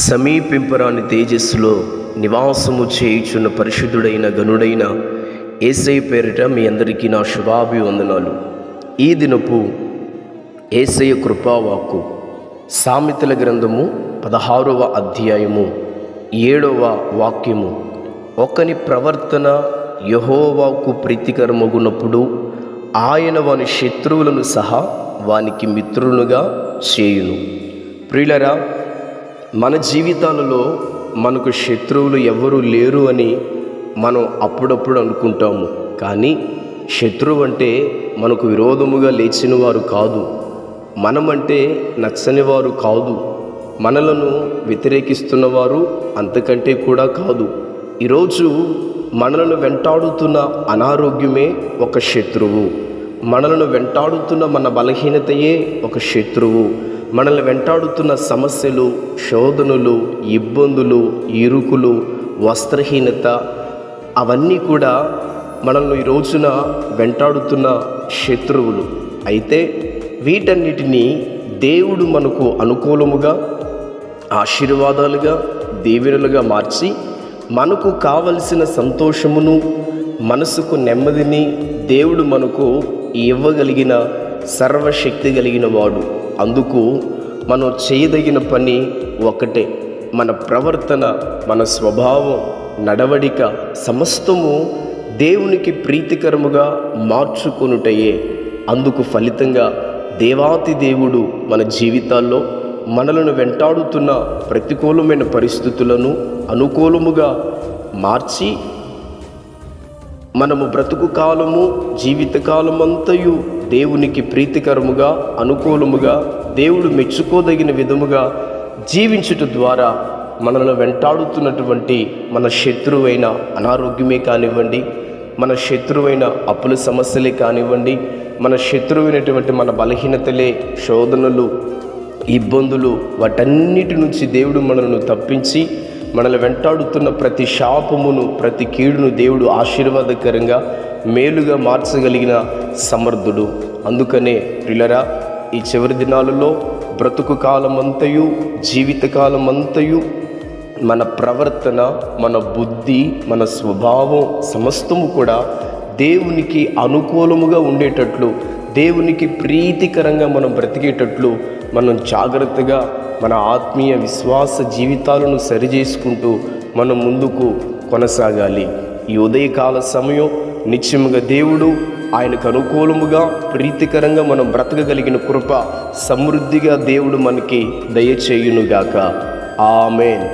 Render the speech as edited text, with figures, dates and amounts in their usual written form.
సమీపింపరాని తేజస్సులో నివాసము చేయుచున్న పరిశుద్ధుడైన గనుడైన యేసయ్య పేరిట మీ అందరికీ నా శుభాభివందనాలు. ఈ దినపు యేసయ్య కృపావాక్కు సామెతల గ్రంథము 16వ అధ్యాయము 7వ వాక్యము. ఒకని ప్రవర్తన యెహోవాకు ప్రీతికరమగునప్పుడు ఆయన వాని శత్రువులను సహా వానికి మిత్రులుగా చేయును. ప్రియులరా, మన జీవితాలలో మనకు శత్రువులు ఎవరు లేరు అని మనం అప్పుడప్పుడు అనుకుంటాము. కానీ శత్రువు అంటే మనకు విరోధముగా లేచిన వారు కాదు, మనమంటే నచ్చని వారు కాదు, మనలను వ్యతిరేకిస్తున్నవారు అంతకంటే కూడా కాదు. ఈరోజు మనలను వెంటాడుతున్న అనారోగ్యమే ఒక శత్రువు, మనలను వెంటాడుతున్న మన బలహీనతయే ఒక శత్రువు, మనల్ని వెంటాడుతున్న సమస్యలు, శోధనలు, ఇబ్బందులు, ఇరుకులు, వస్త్రహీనత అవన్నీ కూడా మనల్ని ఈ రోజున వెంటాడుతున్న శత్రువులు. అయితే వీటన్నిటినీ దేవుడు మనకు అనుకూలముగా, ఆశీర్వాదాలుగా, దీవెనలుగా మార్చి మనకు కావలసిన సంతోషమును, మనసుకు నెమ్మదిని దేవుడు మనకు ఇవ్వగలిగిన సర్వశక్తి కలిగిన వాడు. అందుకు మనం చేయదగిన పని ఒకటే, మన ప్రవర్తన, మన స్వభావం, నడవడిక సమస్తము దేవునికి ప్రీతికరముగా మార్చుకొనుటయే. అందుకు ఫలితంగా దేవాతి దేవుడు మన జీవితాల్లో మనలను వెంటాడుతున్న ప్రతికూలమైన పరిస్థితులను అనుకూలముగా మార్చి మనము బ్రతుకు కాలము, జీవితకాలమంతయు దేవునికి ప్రీతికరముగా, అనుకూలముగా, దేవుడు మెచ్చుకోదగిన విధముగా జీవించుట ద్వారా మనల్ని వెంటాడుతున్నటువంటి మన శత్రువైన అనారోగ్యమే కానివ్వండి, మన శత్రువైన అప్పుల సమస్యలే కానివ్వండి, మన శత్రువైనటువంటి మన బలహీనతలే, శోధనలు, ఇబ్బందులు, వాటన్నిటి నుంచి దేవుడు మనల్ని తప్పించి మనల్ని వెంటాడుతున్న ప్రతి శాపమును, ప్రతి కీడును దేవుడు ఆశీర్వాదకరంగా, మేలుగా మార్చగలిగిన సమర్థుడు. అందుకనే ప్రియులరా, ఈ చివరి దినాలలో బ్రతుకు కాలమంతయు, జీవితకాలమంతయు మన ప్రవర్తన, మన బుద్ధి, మన స్వభావం సమస్తము కూడా దేవునికి అనుకూలముగా ఉండేటట్లు, దేవునికి ప్రీతికరంగా మనం బ్రతికేటట్లు మనం జాగ్రత్తగా మన ఆత్మీయ విశ్వాస జీవితాలను సరిచేసుకుంటూ మనం ముందుకు కొనసాగాలి. ఈ ఉదయకాల సమయం నిత్యముగా దేవుడు ఆయనకు అనుకూలముగా, ప్రీతికరంగా మనం బ్రతకగలిగిన కృప సమృద్ధిగా దేవుడు మనకి దయచేయునుగాక. ఆమేన్.